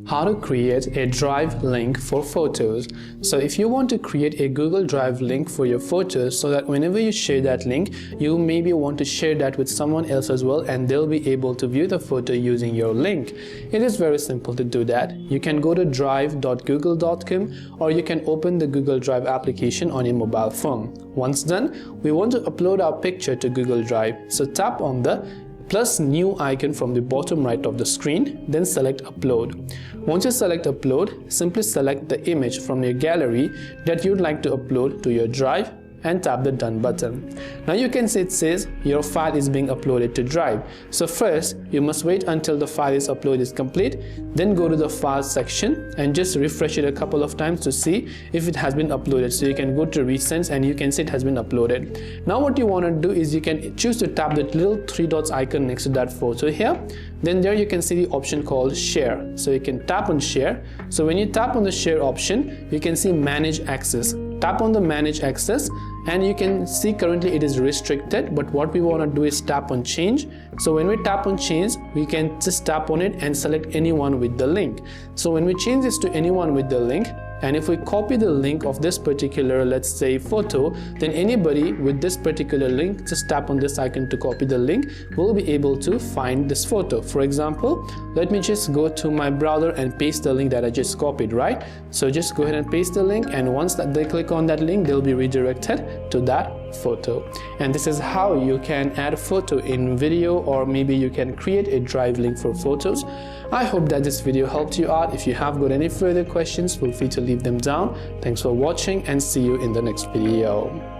How to create a Drive link for photos. So if you want to create a Google Drive link for your photos so that whenever you share that link, you maybe want to share that with someone else as well and they'll be able to view the photo using your link. It is very simple to do that. You can go to drive.google.com or you can open the Google Drive application on your mobile phone. Once done, we want to upload our picture to Google Drive. So tap on the plus new icon from the bottom right of the screen, then select upload. Once you select upload, simply select the image from your gallery that you'd like to upload to your Drive and tap the done button. Now you can see it says your file is being uploaded to Drive. So first you must wait until the file is uploaded is complete, then go to the file section and just refresh it a couple of times to see if it has been uploaded. So you can go to recent and you can see it has been uploaded. Now what you want to do is you can choose to tap the little three dots icon next to that photo here. Then there you can see the option called share. So you can tap on share. So when you tap on the share option, you can see manage access. Tap on the manage access and you can see currently it is restricted, but what we want to do is tap on change. So when we tap on change, we can just tap on it and select anyone with the link. So when we change this to anyone with the link, and if we copy the link of this particular, let's say, photo, then anybody with this particular link, just tap on this icon to copy the link, will be able to find this photo. For example, let me just go to my browser and paste the link that I just copied, right? So just go ahead and paste the link, and once that they click on that link, they'll be redirected to that photo. And this is how you can add a photo in video, or maybe you can create a Drive link for photos. I hope that this video helped you out. If you have got any further questions, feel free to leave them down. Thanks for watching and see you in the next video.